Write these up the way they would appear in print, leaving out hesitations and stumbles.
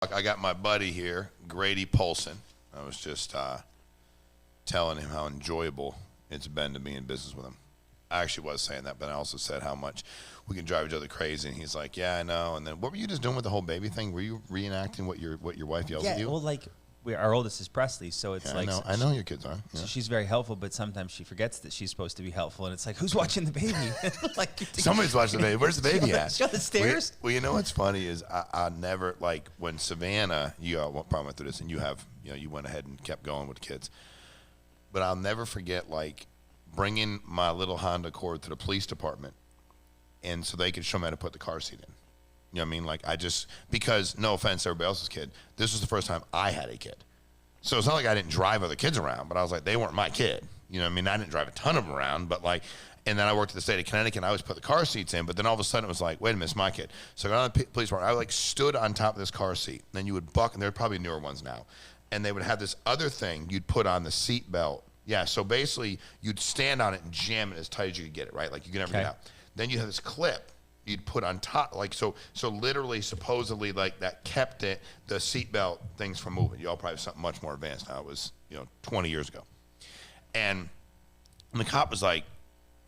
I got my buddy here, Grady Polcyn. I was just telling him how enjoyable it's been to be in business with him. I actually was saying that, but I also said how much we can drive each other crazy. And he's like, "Yeah, I know." And then, what were you just doing with the whole baby thing? Were you reenacting what your wife yells at you? Well, like our oldest is Presley, so it's like I know your kids are. Yeah. So she's very helpful, but sometimes she forgets that she's supposed to be helpful, and it's like, who's watching the baby? Like somebody's watching the baby. Where's the baby at? She on the stairs. Well, you know what's funny is I never like when Savannah. You probably went through this, and you went ahead and kept going with the kids. But I'll never forget like bringing my little Honda Accord to the police department, and so they could show me how to put the car seat in. You know what I mean? Like because no offense to everybody else's kid, this was the first time I had a kid. So it's not like I didn't drive other kids around, but I was like, they weren't my kid. You know what I mean? I didn't drive a ton of them around, but like, and then I worked at the state of Connecticut, and I always put the car seats in, but then all of a sudden it was like, wait a minute, it's my kid. So I got on the police department, I like stood on top of this car seat, and then you would buck, and they're probably newer ones now, and they would have this other thing you'd put on the seat belt. Yeah, so basically you'd stand on it and jam it as tight as you could get it, right? Like you could never get out. Then you have this clip you'd put on top, like so literally, supposedly, like that kept the seatbelt things from moving. Y'all probably have something much more advanced now. It was 20 years ago, and the cop was like,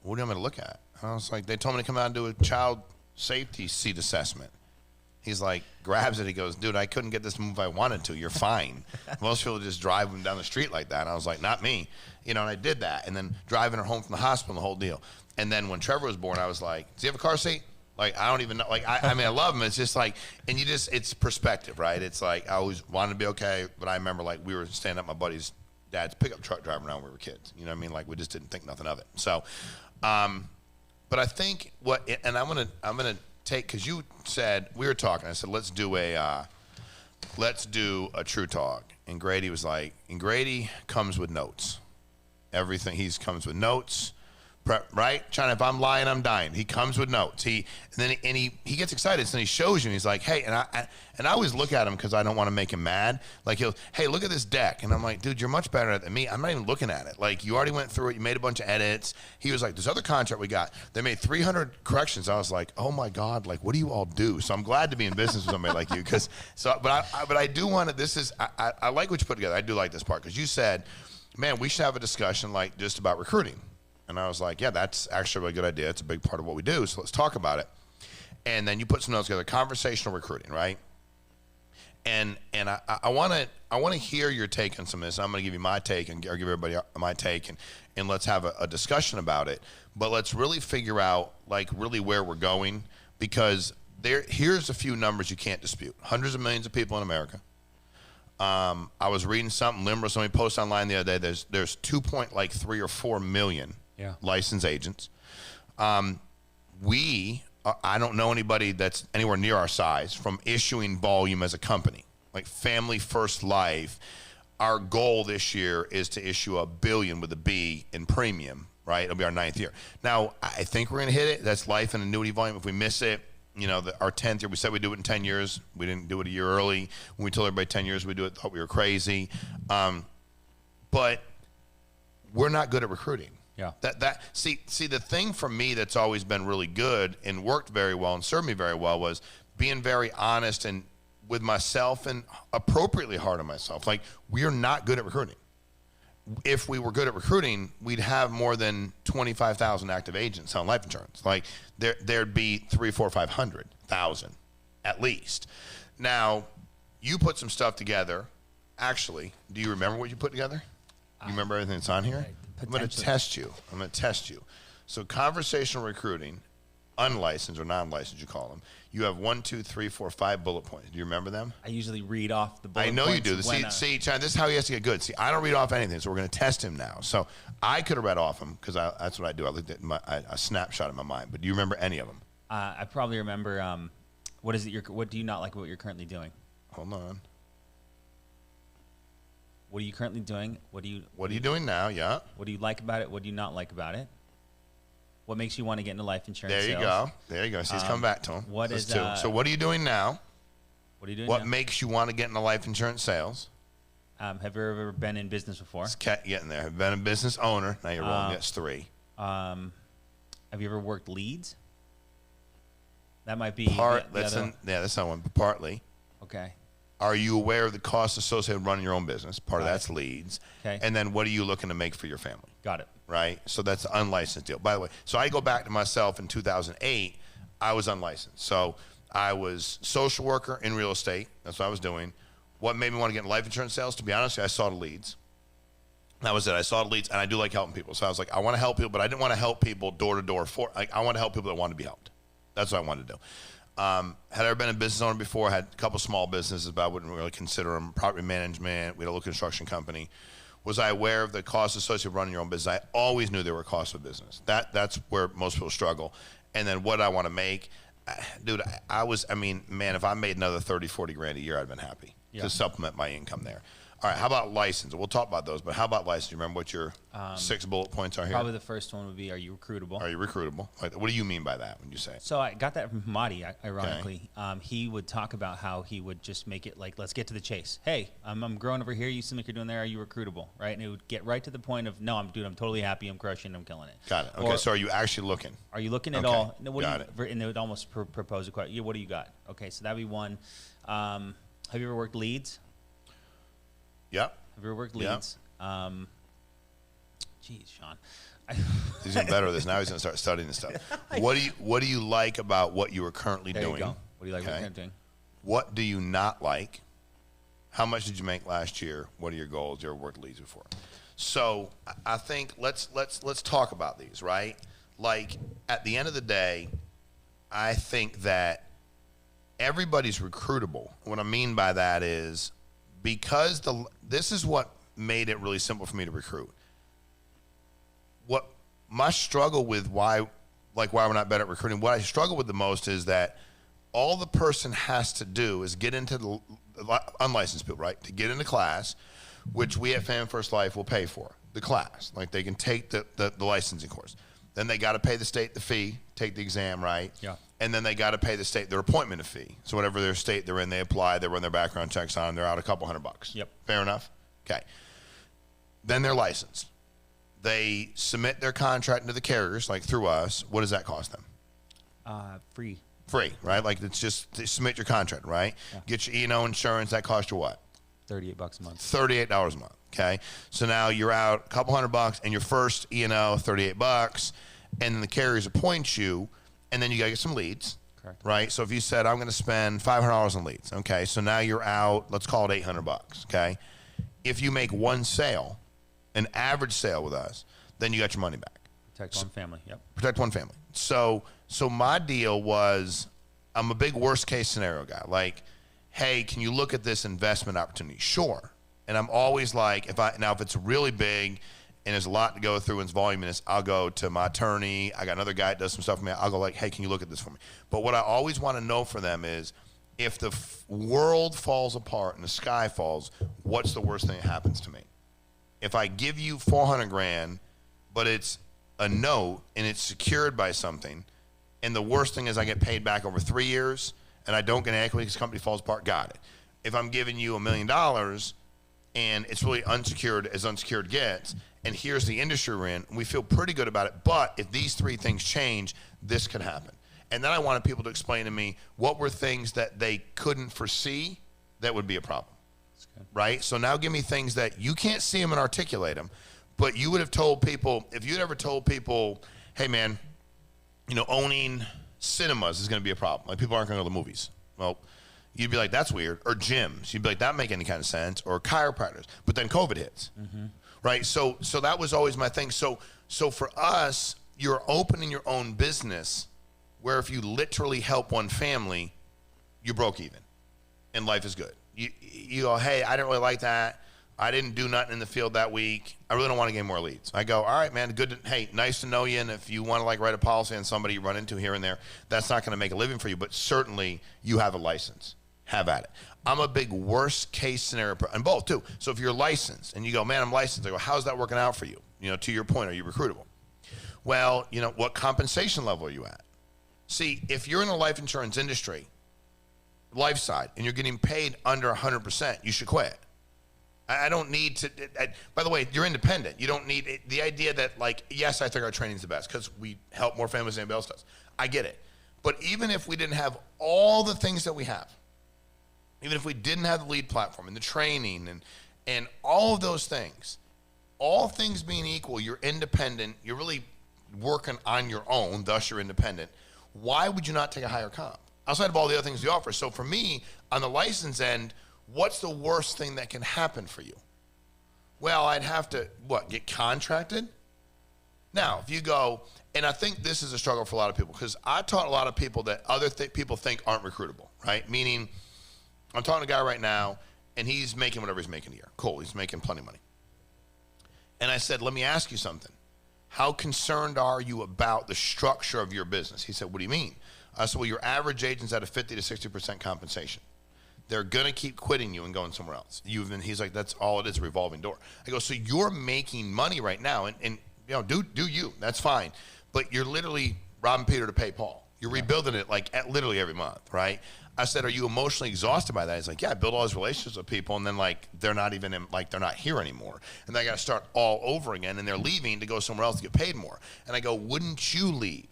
"What do you want me to look at?" And I was like, "They told me to come out and do a child safety seat assessment." He's like, grabs it, he goes, "Dude, I couldn't get this to move if I wanted to. You're fine." Most people just drive them down the street like that. And I was like, not me. And I did that. And then driving her home from the hospital, the whole deal. And then when Trevor was born, I was like, "Does he have a car seat?" Like, I don't even know. Like, I mean, I love him. It's just like, and it's perspective, right? It's like, I always wanted to be okay, but I remember, like, we were standing up my buddy's dad's pickup truck driving around when we were kids. You know what I mean? Like, we just didn't think nothing of it. So, but I think and I'm gonna take, because you said, we were talking, I said, let's do a true talk. And Grady was like, and Grady comes with notes. Everything, he comes with notes. Right, China? If I'm lying, I'm dying. He comes with notes. He gets excited. So then he shows you. And he's like, "Hey," and I always look at him because I don't want to make him mad. Like "Hey, look at this deck," and I'm like, "Dude, you're much better at it than me. I'm not even looking at it. Like, you already went through it. You made a bunch of edits." He was like, "This other contract we got, they made 300 corrections." I was like, "Oh my God, like, what do you all do?" So I'm glad to be in business with somebody like you, but I do want to. This is I like what you put together. I do like this part because you said, "Man, we should have a discussion like just about recruiting." And I was like, yeah, that's actually a really good idea. It's a big part of what we do, so let's talk about it. And then you put some notes together, conversational recruiting, right? And I want to hear your take on some of this. I'm going to give you my take or give everybody my take, and let's have a discussion about it. But let's really figure out like really where we're going, because here's a few numbers you can't dispute. Hundreds of millions of people in America. I was reading something, somebody posted online the other day, there's 2.3 or 4 million licensed agents. I don't know anybody that's anywhere near our size from issuing volume as a company. Like Family First Life, our goal this year is to issue $1 billion with a B in premium, right? It'll be our 9th year. Now, I think we're gonna hit it. That's life and annuity volume. If we miss it, our 10th year, we said we'd do it in 10 years. We didn't do it a year early. When we told everybody 10 years we'd do it, thought we were crazy. But we're not good at recruiting. Yeah. See, the thing for me that's always been really good and worked very well and served me very well was being very honest and with myself and appropriately hard on myself. Like, we are not good at recruiting. If we were good at recruiting, we'd have more than 25,000 active agents selling life insurance. Like, there'd be 300,000, 400,000, 500,000 at least. Now, you put some stuff together. Actually, do you remember what you put together? You remember everything that's on here? I'm going to test you. So conversational recruiting, unlicensed or non-licensed, you call them. You have 1, 2, 3, 4, 5 bullet points. Do you remember them? I usually read off the bullet points. I know you do. See, China, this is how he has to get good. See, I don't read off anything, so we're going to test him now. So I could have read off them because that's what I do. I looked at a snapshot in my mind. But do you remember any of them? I probably remember. What is it? What do you not like about what you're currently doing? Hold on. What are you currently doing? What are you doing now? Yeah. What do you like about it? What do you not like about it? What makes you want to get into life insurance sales? There you go. So he's come back to him. So what are you doing now? What are you doing What now? makes you want to get into life insurance sales? Have you ever been in business before? It's getting there. Have been a business owner. Now you're wrong. That's 3. Have you ever worked leads? That might be that's not one, but partly. Okay. Are you aware of the costs associated with running your own business? Part of that's leads. Okay. And then what are you looking to make for your family? Got it. Right? So that's an unlicensed deal. By the way, so I go back to myself in 2008, I was unlicensed. So I was social worker in real estate. That's what I was doing. What made me want to get in life insurance sales? To be honest, I saw the leads. That was it. I saw the leads, and I do like helping people. So I was like, I want to help people, but I didn't want to help people door to door. I want to help people that want to be helped. That's what I wanted to do. Had ever been a business owner before. Had a couple small businesses, but I wouldn't really consider them. Property management. We had a little construction company. Was I aware of the costs associated with running your own business? I always knew there were costs of business. That's where most people struggle. And then what I want to make, dude, man, if I made another 30, 40 grand a year, I'd have been happy to supplement my income there. All right, how about license? We'll talk about those, but how about license? Do you remember what your 6 bullet points are here? Probably the first one would be, are you recruitable? Are you recruitable? What do you mean by that when you say it? So I got that from Marty, ironically. Okay. He would talk about how he would just make it like, let's get to the chase. Hey, I'm growing over here. You seem like you're doing there. Are you recruitable? Right? And it would get right to the point of, no, I'm totally happy. I'm crushing. I'm killing it. Got it. Okay, so are you actually looking? Are you looking at all? No, got it. And they would almost propose a question. Yeah, what do you got? Okay, so that'd be one. Have you ever worked leads? Yep. Have you ever worked leads? Geez, Shawn. He's getting better at this. Now he's going to start studying this stuff. What do you like about what you are currently doing? There you go. What do you like about what you're doing? What do you not like? How much did you make last year? What are your goals? You ever worked leads before? So I think let's talk about these, right? Like at the end of the day, I think that everybody's recruitable. What I mean by that is because this is what made it really simple for me to recruit. What my struggle with why we're not better at recruiting, what I struggle with the most is that all the person has to do is get into the unlicensed people, right? To get into class, which we at Family First Life will pay for, the class. Like they can take the licensing course. Then they got to pay the state the fee, take the exam, right? Yeah. And then they got to pay the state their appointment fee. So whatever their state they're in, they apply, they run their background checks on, they're out a couple $100. Yep. Fair enough? Okay. Then they're licensed. They submit their contract into the carriers, like through us. What does that cost them? Free. Free, right? Like it's just to submit your contract, right? Yeah. Get your E&O insurance. That costs you what? $38 a month. $38 a month. Okay. So now you're out a couple $100, and your first E&O $38, and then the carriers appoint you, and then you got to get some leads. Correct. Right. So if you said I'm going to spend $500 on leads, okay. So now you're out. Let's call it $800. Okay. If you make one sale, an average sale with us, then you got your money back. Protect one family. Yep. Protect one family. So my deal was, I'm a big worst case scenario guy. Like, hey, can you look at this investment opportunity? Sure. And I'm always like, if it's really big and there's a lot to go through and it's voluminous, I'll go to my attorney. I got another guy that does some stuff for me. I'll go like, hey, can you look at this for me? But what I always want to know for them is, if the world falls apart and the sky falls, what's the worst thing that happens to me? If I give you 400 grand, but it's a note and it's secured by something, and the worst thing is I get paid back over 3 years and I don't get an equity because the company falls apart, got it. If I'm giving you $1 million and it's really unsecured as unsecured gets, and here's the industry we're in, we feel pretty good about it, but if these three things change, this could happen. And then I wanted people to explain to me what were things that they couldn't foresee that would be a problem, right? So now give me things that you can't see them and articulate them, but you would have told people, if you'd ever told people, hey man, owning cinemas is going to be a problem. Like people aren't going to go to the movies. Well, you'd be like, that's weird. Or gyms. You'd be like, that make any kind of sense. Or chiropractors. But then COVID hits, right? So that was always my thing. So for us, you're opening your own business where if you literally help one family, you broke even and life is good. You go, hey, I didn't really like that. I didn't do nothing in the field that week. I really don't want to get more leads. I go, all right, man, hey, nice to know you. And if you want to write a policy on somebody you run into here and there, that's not going to make a living for you, but certainly you have a license. Have at it. I'm a big worst case scenario, and both too. So if you're licensed and you go, man, I'm licensed, I go, how's that working out for you? To your point, are you recruitable? Well, what compensation level are you at? See, if you're in the life insurance industry, life side, and you're getting paid under 100%, you should quit. I don't need to, by the way, you're independent. You don't need the idea that yes, I think our training's the best because we help more families than anybody else does. I get it. But even if we didn't have all the things that we have, even if we didn't have the lead platform and the training and all of those things, all things being equal, you're independent, you're really working on your own, thus you're independent. Why would you not take a higher comp? Outside of all the other things we offer. So for me, on the license end, what's the worst thing that can happen for you? Well, I'd have to, get contracted? Now, if you go, and I think this is a struggle for a lot of people, because I taught a lot of people that other people think aren't recruitable, right? Meaning, I'm talking to a guy right now, and he's making whatever he's making a year. Cool, he's making plenty of money. And I said, let me ask you something. How concerned are you about the structure of your business? He said, what do you mean? I said, well, your average agent's at a 50 to 60% compensation. They're going to keep quitting you and going somewhere else. He's like, that's all it is, a revolving door. I go, so you're making money right now, and do you, that's fine. But you're literally robbing Peter to pay Paul. You're rebuilding it literally every month, right? I said, are you emotionally exhausted by that? He's like, yeah, I build all these relationships with people, and then they're not even they're not here anymore. And they got to start all over again, and they're leaving to go somewhere else to get paid more. And I go, wouldn't you leave?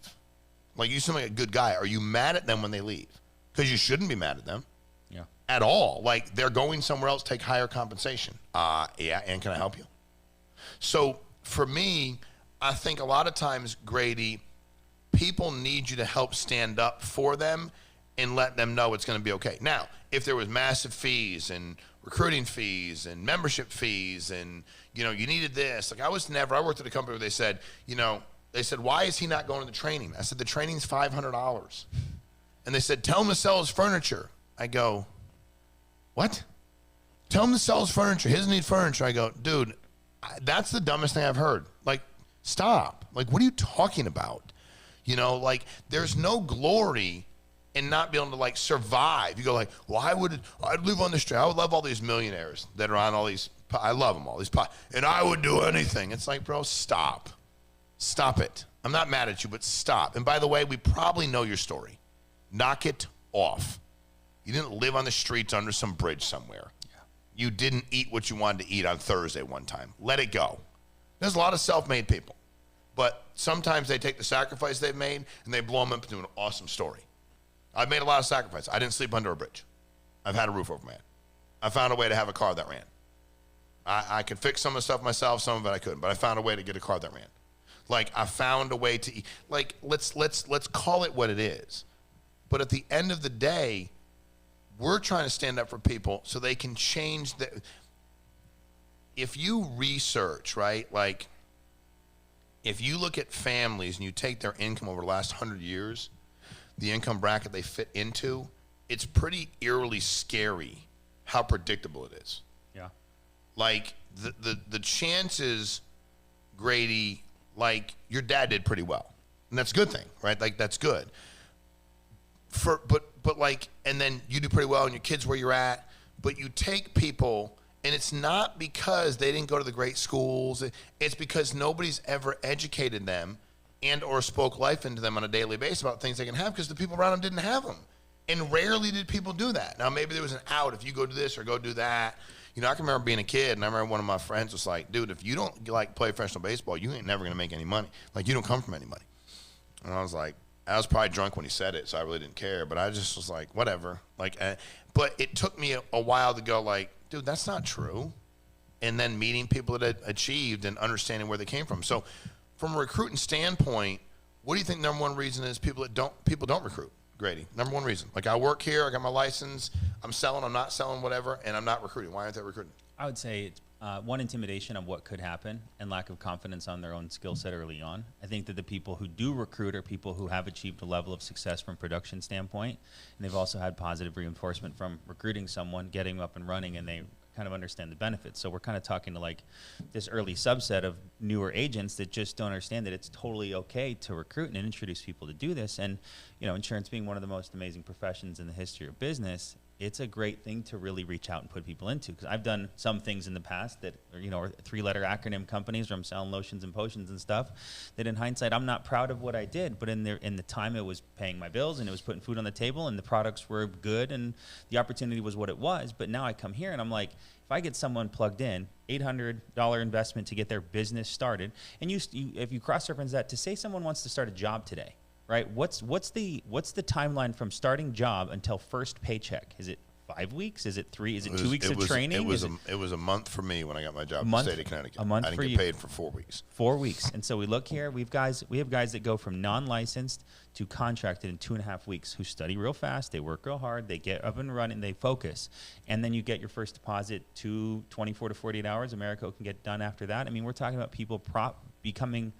You seem like a good guy. Are you mad at them when they leave? Because you shouldn't be mad at them. Yeah. At all. They're going somewhere else, take higher compensation. Yeah, and can I help you? So for me, I think a lot of times, Grady, people need you to help stand up for them and let them know it's going to be okay. Now, if there was massive fees and recruiting fees and membership fees and, you needed this. I worked at a company where they said, why is he not going to the training? I said, the training's $500. And they said, tell him to sell his furniture. I go, what? Tell him to sell his furniture. He doesn't need furniture. I go, dude, that's the dumbest thing I've heard. Stop. What are you talking about? There's no glory in not being able to survive. You go I'd live on the street. I would love all these millionaires that are on all these, I love them all, and I would do anything. It's bro, stop. Stop it. I'm not mad at you, but stop. And by the way, we probably know your story. Knock it off. You didn't live on the streets under some bridge somewhere. Yeah. You didn't eat what you wanted to eat on Thursday one time. Let it go. There's a lot of self-made people, but sometimes they take the sacrifice they've made and they blow them up into an awesome story. I've made a lot of sacrifices. I didn't sleep under a bridge. I've had a roof over my head. I found a way to have a car that ran. I could fix some of the stuff myself, some of it I couldn't, but I found a way to get a car that ran. I found a way to eat. Let's call it what it is. But at the end of the day, we're trying to stand up for people so they can change if you research, right? If you look at families and you take their income over the last 100 years, the income bracket they fit into, it's pretty eerily scary how predictable it is. Yeah. The chances, Grady, your dad did pretty well. And that's a good thing, right? That's good. And then you do pretty well and your kid's where you're at, but you take people, and it's not because they didn't go to the great schools. It's because nobody's ever educated them and or spoke life into them on a daily basis about things they can have because the people around them didn't have them. And rarely did people do that. Now, maybe there was an out if you go do this or go do that. I can remember being a kid, and I remember one of my friends was like, dude, if you don't play professional baseball, you ain't never going to make any money. You don't come from any money. And I was like, I was probably drunk when he said it, so I really didn't care. But I just was like, whatever. But it took me a while to go dude, that's not true. And then meeting people that had achieved and understanding where they came from. So from a recruiting standpoint, what do you think number one reason is people don't recruit, Grady? Number one reason. I work here, I got my license, I'm selling, I'm not selling, whatever, and I'm not recruiting. Why aren't they recruiting? I would say it's one, intimidation of what could happen and lack of confidence on their own skill set early on. I think that the people who do recruit are people who have achieved a level of success from production standpoint, and they've also had positive reinforcement from recruiting someone, getting them up and running, and they kind of understand the benefits. So we're kind of talking to this early subset of newer agents that just don't understand that it's totally okay to recruit and introduce people to do this. And, insurance being one of the most amazing professions in the history of business, it's a great thing to really reach out and put people into. Because I've done some things in the past that are three-letter acronym companies where I'm selling lotions and potions and stuff that in hindsight, I'm not proud of what I did. But in the time, it was paying my bills and it was putting food on the table and the products were good and the opportunity was what it was. But now I come here and I'm like, if I get someone plugged in, $800 investment to get their business started, and if you cross-reference that to say someone wants to start a job today, right? What's the timeline from starting job until first paycheck? Is it 5 weeks? Is it 3? Is it 2 weeks of training? It was a month for me when I got my job in the state of Connecticut. A month I didn't for get you. paid for 4 weeks. 4 weeks. And so we look here. We have guys that go from non-licensed to contracted in 2.5 weeks, who study real fast, they work real hard, they get up and running, they focus, and then you get your first deposit 24 to 48 hours. Americo can get done after that. I mean, we're talking about people becoming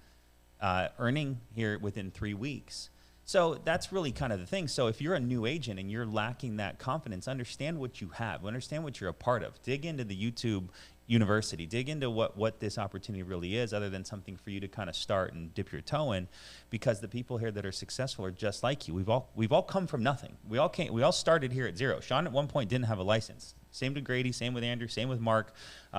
earning here within 3 weeks. So that's really kind of the thing. So if you're a new agent and you're lacking that confidence, understand what you have, understand what you're a part of. Dig into the YouTube university, dig into what this opportunity really is, other than something for you to kind of start and dip your toe in, because the people here that are successful are just like you. We've all come from nothing. We all started here at zero. Shawn at one point didn't have a license. Same with Grady, same with Andrew, same with Mark,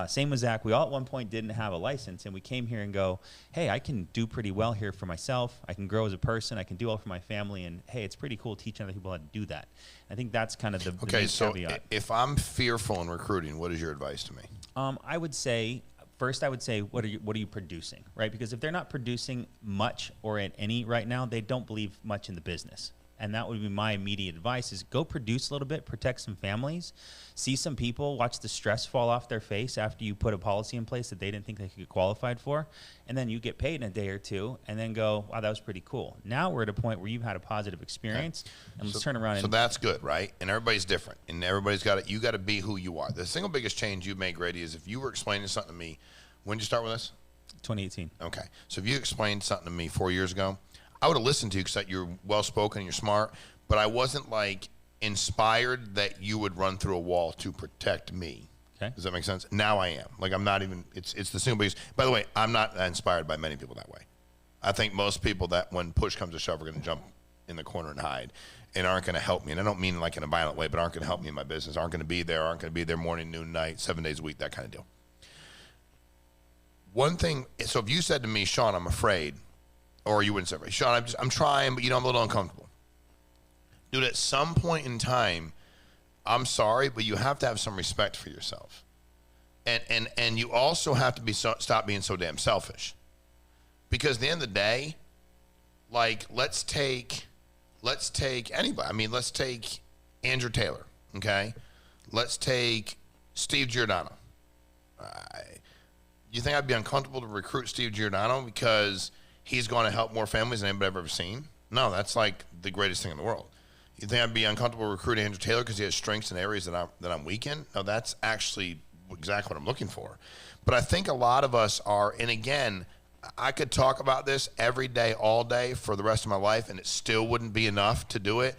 same with Zach. We all at one point didn't have a license, and we came here and go, hey, I can do pretty well here for myself. I can grow as a person. I can do well for my family, and hey, it's pretty cool teaching other people how to do that. I think that's kind of the main caveat. If I'm fearful in recruiting, what is your advice to me? I would say, first, what are you producing, right? Because if they're not producing much or at any right now, they don't believe much in the business. And that would be my immediate advice, is go produce a little bit, protect some families, see some people, watch the stress fall off their face after you put a policy in place that they didn't think they could get qualified for. And then you get paid in a day or two and then go, wow, that was pretty cool. Now we're at a point where you've had a positive experience, and let's turn around. So that's good, right? And everybody's different, and everybody's you got to be who you are. The single biggest change you made, Grady, is if you were explaining something to me, when did you start with us? 2018. Okay. So if you explained something to me 4 years ago, I would have listened to you because you're well-spoken and you're smart, but I wasn't like inspired that you would run through a wall to protect me. Okay. Does that make sense? Now I am. Like, I'm not even, it's the single biggest. By the way, I'm not inspired by many people that way. I think most people that when push comes to shove are going to jump in the corner and hide and aren't going to help me. And I don't mean like in a violent way, but aren't going to help me in my business, aren't going to be there morning, noon, night, 7 days a week, that kind of deal. One thing, so if you said to me, Shawn, I'm afraid, or you wouldn't say, Shawn, I'm trying, but I'm a little uncomfortable. Dude, at some point in time, I'm sorry, but you have to have some respect for yourself. And you also have to stop being so damn selfish. Because at the end of the day, like, let's take anybody. I mean, let's take Andrew Taylor, okay? Let's take Steve Giordano. You think I'd be uncomfortable to recruit Steve Giordano because he's going to help more families than anybody I've ever seen? No, that's like the greatest thing in the world. You think I'd be uncomfortable recruiting Andrew Taylor because he has strengths in areas that I'm weak in? No, that's actually exactly what I'm looking for. But I think a lot of us are, and again, I could talk about this every day, all day for the rest of my life, and it still wouldn't be enough to do it.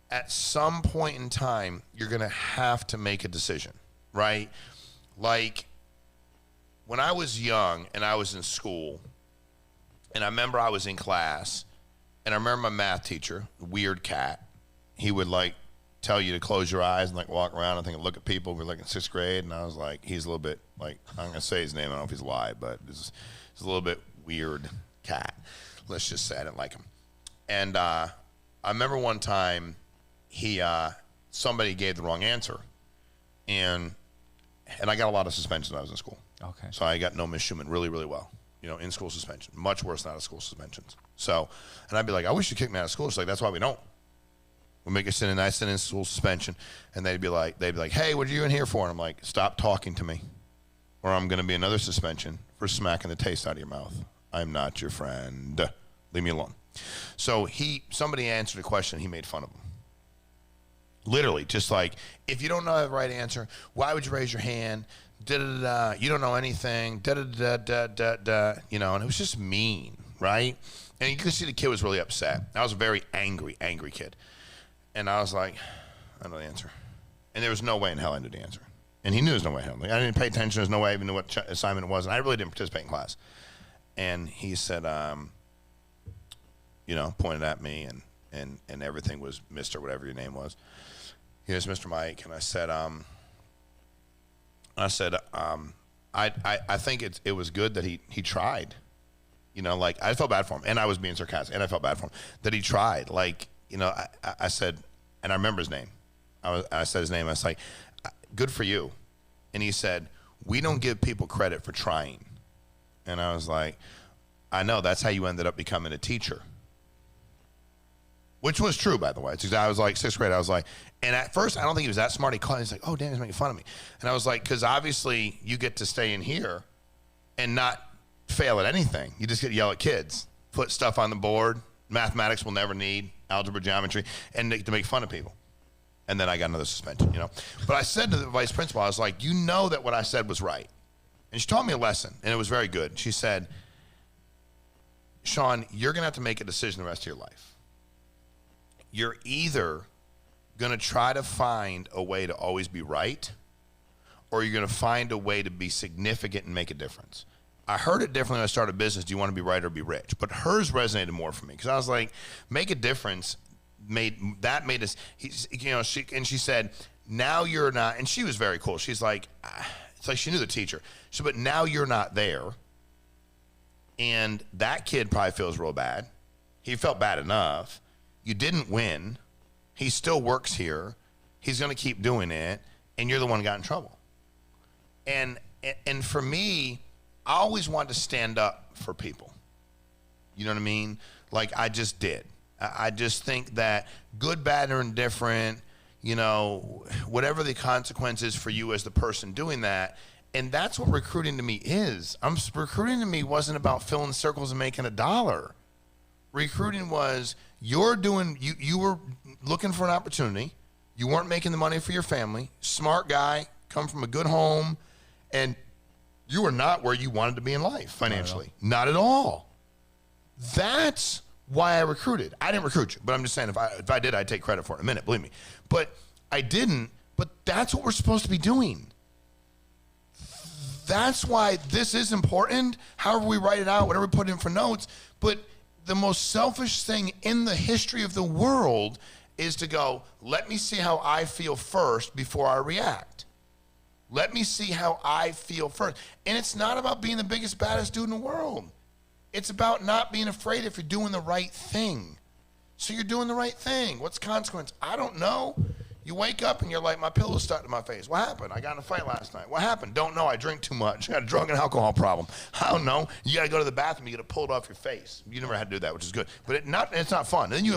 At some point in time, you're going to have to make a decision, right? Like, when I was young and I was in school, and I remember I was in class, and I remember my math teacher, weird cat, he would like tell you to close your eyes and like walk around and look at people. We're like in sixth grade, and I was like, he's a little bit like, I'm gonna say his name, I don't know if he's alive, but he's a little bit weird cat. Let's just say I didn't like him. And I remember one time somebody gave the wrong answer, and I got a lot of suspensions when I was in school. Okay. So I got no mishuman really, really well. In-school suspension, much worse than out-of-school suspensions. So, and I'd be like, I wish you kicked me out of school. She's like, that's why we don't. We make you sit in in-school suspension, and they'd be like, hey, what are you in here for? And I'm like, stop talking to me, or I'm going to be another suspension for smacking the taste out of your mouth. I'm not your friend. Leave me alone. So somebody answered a question, he made fun of him. Literally, just like, if you don't know the right answer, why would you raise your hand? Da-da-da-da, you don't know anything, da-da-da-da-da-da, and it was just mean, right? And you could see the kid was really upset. I was a very angry kid. And I was like, I know the answer. And there was no way in hell I knew the answer. And he knew there was no way in hell. Like, I didn't pay attention. There's no way I even knew what assignment it was. And I really didn't participate in class. And he said, pointed at me, and everything was Mr. whatever your name was. Here's Mr. Meaike. And I said, I think it was good that he tried. I felt bad for him, and I was being sarcastic, and I felt bad for him that he tried. I said, and I remember his name. I said his name. I was like, good for you. And he said, we don't give people credit for trying. And I was like, I know, that's how you ended up becoming a teacher. which was true, by the way. I was like 6th grade. I was like, and at first, I don't think he was that smart. He called. He's like, "Oh, damn, he's making fun of me." And I was like, because obviously you get to stay in here and not fail at anything. You just get to yell at kids, put stuff on the board. Mathematics we'll never need, algebra, geometry, and to make fun of people. And then I got another suspension, you know. But I said to the vice principal, I was like, you know that what I said was right. And she taught me a lesson, and it was very good. She said, Shawn, you're going to have to make a decision the rest of your life. You're either going to try to find a way to always be right, or you're going to find a way to be significant and make a difference. I heard it differently when I started a business. Do you want to be right or be rich? But hers resonated more for me because I was like, make a difference. Made us, you know. She said, now you're not. And she was very cool. She's like, it's like she knew the teacher. She said, but now you're not there, and that kid probably feels real bad. He felt bad enough. You didn't win. He still works here. He's going to keep doing it, and you're the one who got in trouble. And for me, I always wanted to stand up for people. You know what I mean? Like I just did. I just think that good, bad, or indifferent, you know, whatever the consequences for you as the person doing that, and that's what recruiting to me is. Recruiting to me wasn't about filling circles and making $1. Recruiting was you were looking for an opportunity. You weren't making the money for your family. Smart guy, come from a good home, and you were not where you wanted to be in life financially. Not at all. That's why I recruited. I didn't recruit you, but I'm just saying if I did, I'd take credit for it in a minute, believe me. But I didn't, but that's what we're supposed to be doing. That's why this is important, however we write it out, whatever we put in for notes. But the most selfish thing in the history of the world is to go, let me see how I feel first before I react. Let me see how I feel first. And it's not about being the biggest, baddest dude in the world. It's about not being afraid if you're doing the right thing. So you're doing the right thing. What's the consequence? I don't know. You wake up and you're like, my pillow's stuck to my face. What happened? I got in a fight last night. What happened? Don't know. I drink too much. I got a drug and alcohol problem. I don't know. You got to go to the bathroom. You got to pull it off your face. You never had to do that, which is good. But it's not fun. And then you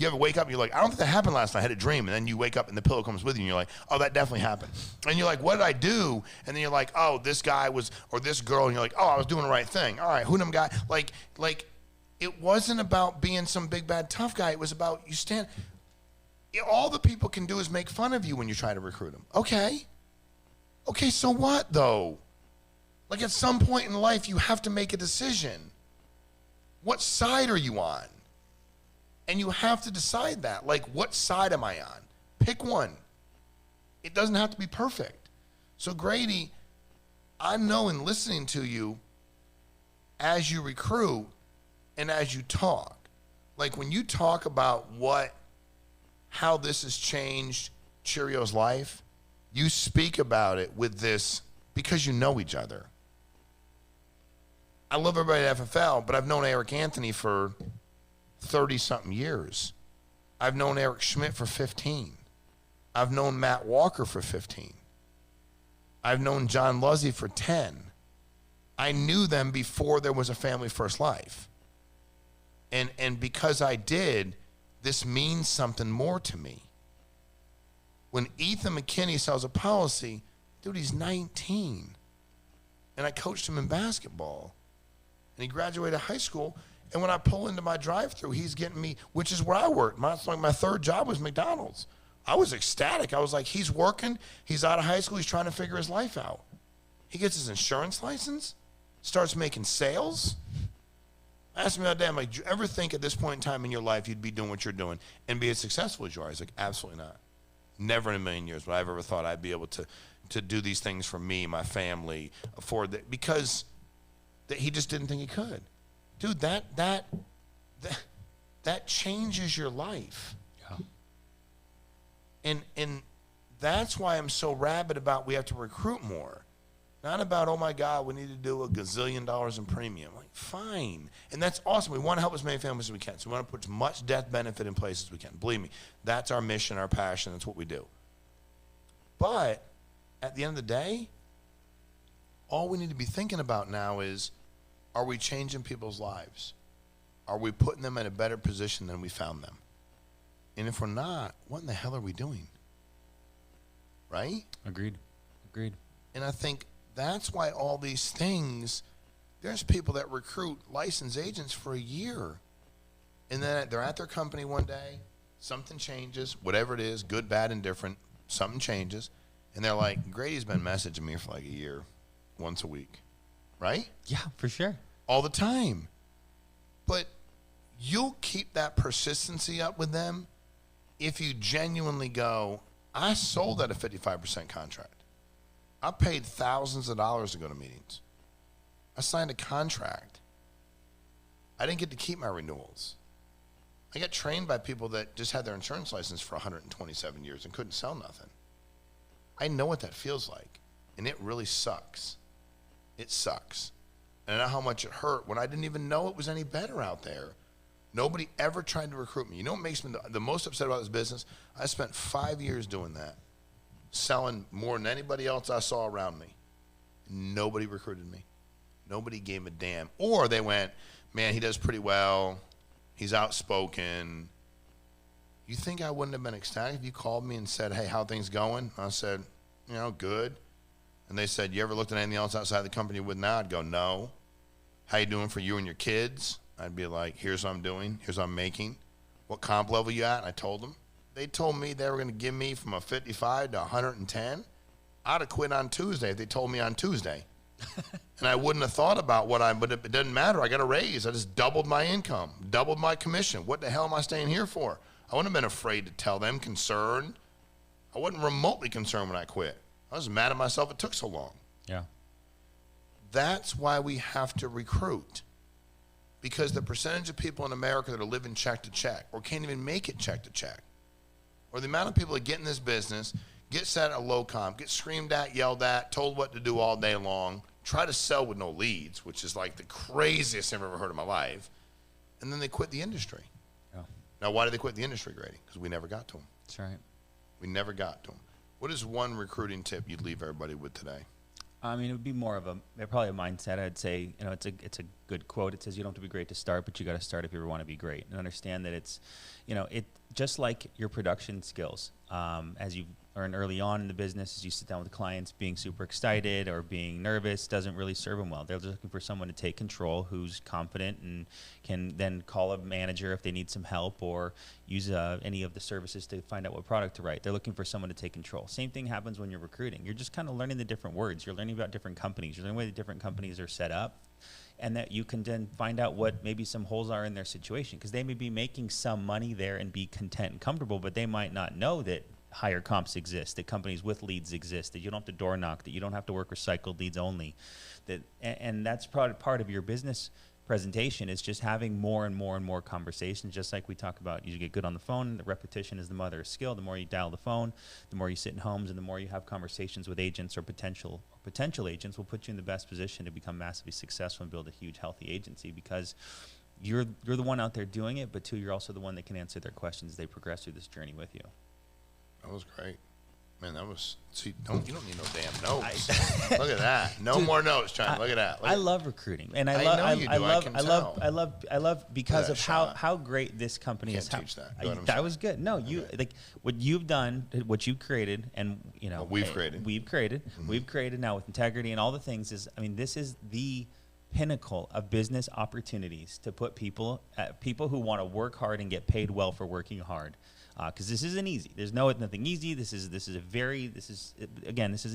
ever wake up and you're like, I don't think that happened last night. I had a dream. And then you wake up and the pillow comes with you and you're like, oh, that definitely happened. And you're like, what did I do? And then you're like, oh, this guy was, or this girl. And you're like, oh, I was doing the right thing. All right, who them guy? Like, it wasn't about being some big, bad, tough guy. It was about you stand. All the people can do is make fun of you when you try to recruit them. Okay, so what though? Like at some point in life, you have to make a decision. What side are you on? And you have to decide that. Like, what side am I on? Pick one. It doesn't have to be perfect. So Grady, I know in listening to you as you recruit and as you talk, like when you talk about how this has changed Cheerio's life, you speak about it with this because you know each other. I love everybody at FFL, but I've known Eric Anthony for 30-something years. I've known Eric Schmidt for 15. I've known Matt Walker for 15. I've known John Luzzy for 10. I knew them before there was a Family First Life. And because I did, this means something more to me. When Ethan McKinney sells a policy, dude, he's 19. And I coached him in basketball. And he graduated high school. And when I pull into my drive-thru, he's getting me, which is where I worked. My third job was McDonald's. I was ecstatic. I was like, he's working. He's out of high school. He's trying to figure his life out. He gets his insurance license, starts making sales. Asked me that day, I'm like, do you ever think at this point in time in your life you'd be doing what you're doing and be as successful as you are? He's like, absolutely not. Never in a million years would I ever thought I'd be able to do these things for me, my family, afford that, because he just didn't think he could. Dude, that changes your life. Yeah. And that's why I'm so rabid about we have to recruit more. Not about, oh my God, we need to do $1 gazillion in premium. Like, fine. And that's awesome. We want to help as many families as we can. So we want to put as much death benefit in place as we can. Believe me, that's our mission, our passion. That's what we do. But at the end of the day, all we need to be thinking about now is, are we changing people's lives? Are we putting them in a better position than we found them? And if we're not, what in the hell are we doing? Right? Agreed. And I think that's why all these things, there's people that recruit licensed agents for a year. And then they're at their company one day, something changes, whatever it is, good, bad, indifferent, something changes. And they're like, Grady's been messaging me for like a year, once a week. Right? Yeah, for sure. All the time. But you'll keep that persistency up with them if you genuinely go, I sold at a 55% contract. I paid thousands of dollars to go to meetings. I signed a contract. I didn't get to keep my renewals. I got trained by people that just had their insurance license for 127 years and couldn't sell nothing. I know what that feels like, and it really sucks. It sucks. And I know how much it hurt when I didn't even know it was any better out there. Nobody ever tried to recruit me. You know what makes me the most upset about this business? I spent 5 years doing that, selling more than anybody else I saw around me. Nobody recruited me. Nobody gave a damn. Or they went, man, he does pretty well. He's outspoken. You think I wouldn't have been ecstatic if you called me and said, hey, how things going? I said, good. And they said, you ever looked at anything else outside the company with now? I'd go, no. How you doing for you and your kids? I'd be like, here's what I'm doing. Here's what I'm making. What comp level you at? And I told them. They told me they were going to give me from a 55 to 110. I'd have quit on Tuesday if they told me on Tuesday. And I wouldn't have thought about but it doesn't matter. I got a raise. I just doubled my income, doubled my commission. What the hell am I staying here for? I wouldn't have been afraid to tell them, concerned. I wasn't remotely concerned when I quit. I was mad at myself it took so long. Yeah. That's why we have to recruit. Because the percentage of people in America that are living check to check or can't even make it check to check, or the amount of people that get in this business, get set at a low comp, get screamed at, yelled at, told what to do all day long, try to sell with no leads, which is like the craziest thing I've ever heard in my life, and then they quit the industry. Yeah. Now, why did they quit the industry, Grady? Because we never got to them. That's right. We never got to them. What is one recruiting tip you'd leave everybody with today? I mean, it would be more of probably a mindset. I'd say, it's a good quote. It says you don't have to be great to start, but you got to start if you ever want to be great. And understand that it's, it just like your production skills. As you learn early on in the business, as you sit down with clients, being super excited or being nervous doesn't really serve them well. They're just looking for someone to take control who's confident and can then call a manager if they need some help or use any of the services to find out what product to write. They're looking for someone to take control. Same thing happens when you're recruiting. You're just kind of learning the different words. You're learning about different companies. You're learning the way the different companies are set up, and that you can then find out what maybe some holes are in their situation, because they may be making some money there and be content and comfortable, but they might not know that higher comps exist, that companies with leads exist, that you don't have to door knock, that you don't have to work recycled leads only. And that's part of your business presentation is just having more and more and more conversations, just like we talk about. You get good on the phone. The repetition is the mother of skill. The more you dial the phone, the more you sit in homes, and the more you have conversations with agents or potential agents will put you in the best position to become massively successful and build a huge, healthy agency, because you're the one out there doing it, but two, you're also the one that can answer their questions as they progress through this journey with you. That was great. Man, that was, you don't need no damn notes. Look at that. No more notes, John. Look at that. I love recruiting. And I love because of how great this company is. Teach that. That was good. No, you like what you've done, what you've created, and what we've created. We've created now with integrity and all the things this is the pinnacle of business opportunities to put people who want to work hard and get paid well for working hard. Because this isn't easy. There's nothing easy. This isn't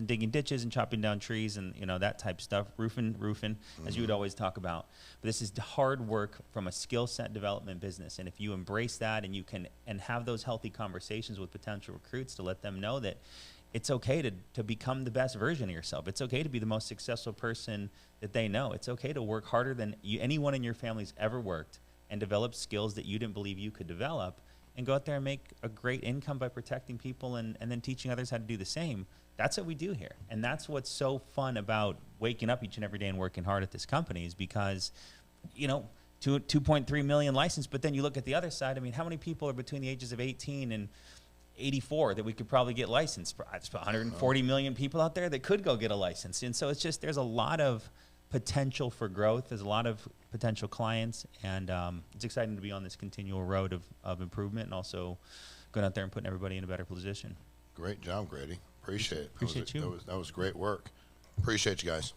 digging ditches and chopping down trees and that type of stuff. Roofing, as you would always talk about. But this is hard work from a skill set development business. And if you embrace that and you can have those healthy conversations with potential recruits to let them know that it's okay to become the best version of yourself. It's okay to be the most successful person that they know. It's okay to work harder than anyone in your family's ever worked and develop skills that you didn't believe you could develop, and go out there and make a great income by protecting people and then teaching others how to do the same. That's what we do here. And that's what's so fun about waking up each and every day and working hard at this company, is because, 2.3 million licensed, but then you look at the other side. I mean, how many people are between the ages of 18 and 84 that we could probably get licensed? It's 140 million people out there that could go get a license. And so it's just, there's a lot of potential for growth. There's a lot of potential clients, and it's exciting to be on this continual road of improvement, and also going out there and putting everybody in a better position. Great job, Grady. Appreciate it. Appreciate you. That was great work. Appreciate you guys.